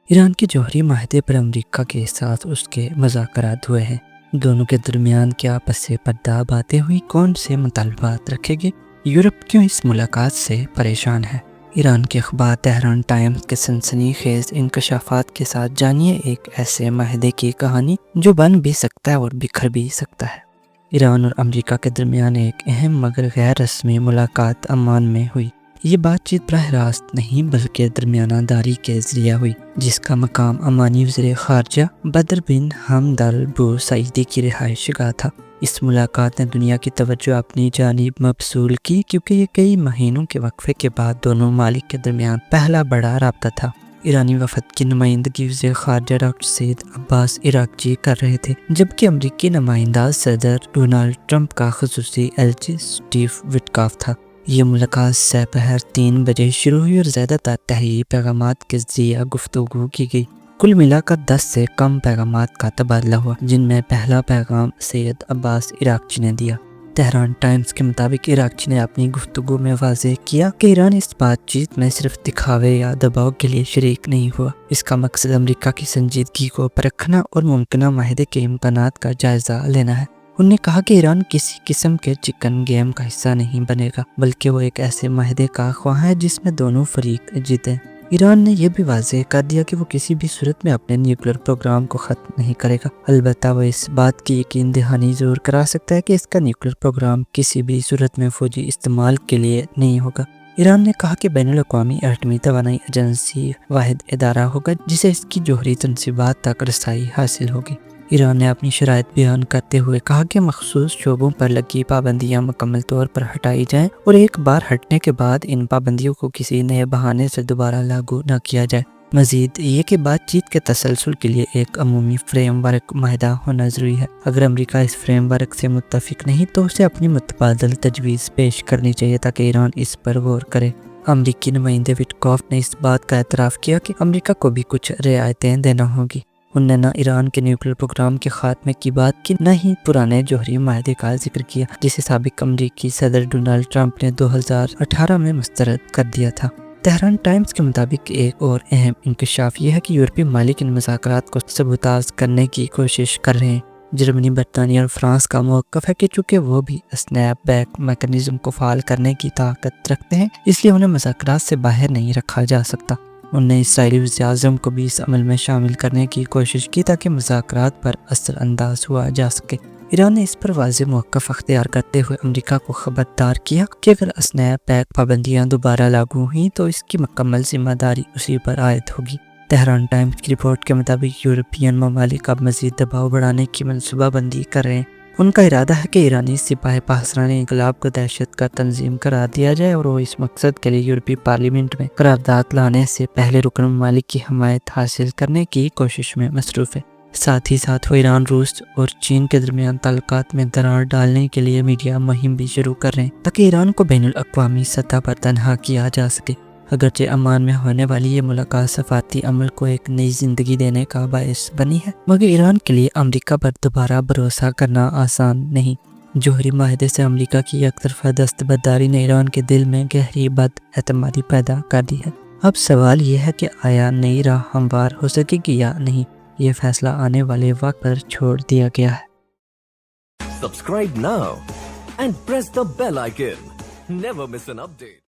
ایران کے جوہری معاہدے پر امریکہ کے ساتھ اس کے مذاکرات ہوئے ہیں۔ دونوں کے درمیان کیا پس پردہ باتیں ہوئی، کون سے مطالبات رکھے گئے، یورپ کیوں اس ملاقات سے پریشان ہے؟ ایران کے اخبار تہران ٹائمز کے سنسنی خیز انکشافات کے ساتھ جانیے ایک ایسے معاہدے کی کہانی جو بن بھی سکتا ہے اور بکھر بھی سکتا ہے۔ ایران اور امریکہ کے درمیان ایک اہم مگر غیر رسمی ملاقات عمان میں ہوئی۔ یہ بات چیت براہ راست نہیں بلکہ درمیانہ داری کے ذریعہ ہوئی، جس کا مقام عمانی وزیر خارجہ بدر بن حمد البوسعیدی کی رہائش گاہ تھا۔ اس ملاقات نے دنیا کی توجہ اپنی جانب مبذول کی، کیونکہ یہ کئی مہینوں کے وقفے کے بعد دونوں ممالک کے درمیان پہلا بڑا رابطہ تھا۔ ایرانی وفد کی نمائندگی وزیر خارجہ ڈاکٹر سید عباس عراقچی کر رہے تھے، جبکہ امریکی نمائندہ صدر ڈونلڈ ٹرمپ کا خصوصی ایلچی اسٹیو وٹکاف تھا۔ یہ ملاقات سپہر 3 بجے شروع ہوئی اور زیادہ تر تحریری پیغامات کے ذریعہ گفتگو کی گئی۔ کل ملا کر 10 سے کم پیغامات کا تبادلہ ہوا، جن میں پہلا پیغام سید عباس عراقچی نے دیا۔ تہران ٹائمز کے مطابق عراقچی نے اپنی گفتگو میں واضح کیا کہ ایران اس بات چیت میں صرف دکھاوے یا دباؤ کے لیے شریک نہیں ہوا۔ اس کا مقصد امریکہ کی سنجیدگی کو پرکھنا اور ممکنہ معاہدے کے امکانات کا جائزہ لینا ہے۔ انہوں نے کہا کہ ایران کسی قسم کے چکن گیم کا حصہ نہیں بنے گا، بلکہ وہ ایک ایسے معاہدے کا خواہاں ہے جس میں دونوں فریق جیتیں۔ ایران نے یہ بھی واضح کر دیا کہ وہ کسی بھی صورت میں اپنے نیوکلیر پروگرام کو ختم نہیں کرے گا، البتہ وہ اس بات کی یقین دہانی ضرور کرا سکتا ہے کہ اس کا نیوکلیر پروگرام کسی بھی صورت میں فوجی استعمال کے لیے نہیں ہوگا۔ ایران نے کہا کہ بین الاقوامی ایٹمی توانائی ایجنسی واحد ادارہ ہوگا جسے اس کی جوہری تنصیبات تک رسائی حاصل ہوگی۔ ایران نے اپنی شرائط بیان کرتے ہوئے کہا کہ مخصوص شعبوں پر لگی پابندیاں مکمل طور پر ہٹائی جائیں اور ایک بار ہٹنے کے بعد ان پابندیوں کو کسی نئے بہانے سے دوبارہ لاگو نہ کیا جائے۔ مزید یہ کہ بات چیت کے تسلسل کے لیے ایک عمومی فریم ورک معاہدہ ہونا ضروری ہے۔ اگر امریکہ اس فریم ورک سے متفق نہیں تو اسے اپنی متبادل تجویز پیش کرنی چاہیے تاکہ ایران اس پر غور کرے۔ امریکی نمائندے وٹکاف نے اس بات کا اعتراف کیا کہ امریکہ کو بھی کچھ رعایتیں دینا ہوگی۔ انہوں نے نہ ایران کے نیوکلیر پروگرام کے خاتمے کی بات کی، نہ ہی پرانے جوہری معاہدے کا ذکر کیا جسے سابق امریکی صدر ڈونلڈ ٹرمپ نے 2018 میں مسترد کر دیا تھا۔ تہران ٹائمز کے مطابق ایک اور اہم انکشاف یہ ہے کہ یورپی ممالک ان مذاکرات کو سبوتاژ کرنے کی کوشش کر رہے ہیں۔ جرمنی، برطانیہ اور فرانس کا موقف ہے کہ چونکہ وہ بھی اسنیپ بیک میکانزم کو فعال کرنے کی طاقت رکھتے ہیں، اس لیے انہیں مذاکرات سے باہر نہیں رکھا جا سکتا۔ انہوں نے اسرائیلی وزیر اعظم کو بھی اس عمل میں شامل کرنے کی کوشش کی تاکہ مذاکرات پر اثر انداز ہوا جا سکے۔ ایران نے اس پر واضح موقف اختیار کرتے ہوئے امریکہ کو خبردار کیا کہ اگر اسنیپ بیک پابندیاں دوبارہ لاگو ہوئیں تو اس کی مکمل ذمہ داری اسی پر عائد ہوگی۔ تہران ٹائمز کی رپورٹ کے مطابق یورپین ممالک اب مزید دباؤ بڑھانے کی منصوبہ بندی کر رہے ہیں۔ ان کا ارادہ ہے کہ ایرانی سپاہ پاسداران انقلاب کو دہشت گرد تنظیم قرار دیا جائے اور وہ اس مقصد کے لیے یورپی پارلیمنٹ میں قرارداد لانے سے پہلے رکن ممالک کی حمایت حاصل کرنے کی کوشش میں مصروف ہے۔ ساتھ ہی ساتھ وہ ایران، روس اور چین کے درمیان تعلقات میں دراڑ ڈالنے کے لیے میڈیا مہم بھی شروع کر رہے ہیں تاکہ ایران کو بین الاقوامی سطح پر تنہا کیا جا سکے۔ اگرچہ عمان میں ہونے والی یہ ملاقات سفارتی عمل کو ایک نئی زندگی دینے کا باعث بنی ہے، مگر ایران کے لیے امریکہ پر دوبارہ بھروسہ کرنا آسان نہیں۔ جوہری معاہدے سے امریکہ کی یک طرفہ دستبرداری نے ایران کے دل میں گہری بد اعتمادی پیدا کر دی ہے۔ اب سوال یہ ہے کہ آیا نئی راہ ہموار ہو سکے گی یا نہیں؟ یہ فیصلہ آنے والے وقت پر چھوڑ دیا گیا ہے۔ Subscribe now and press the bell icon. Never miss an update.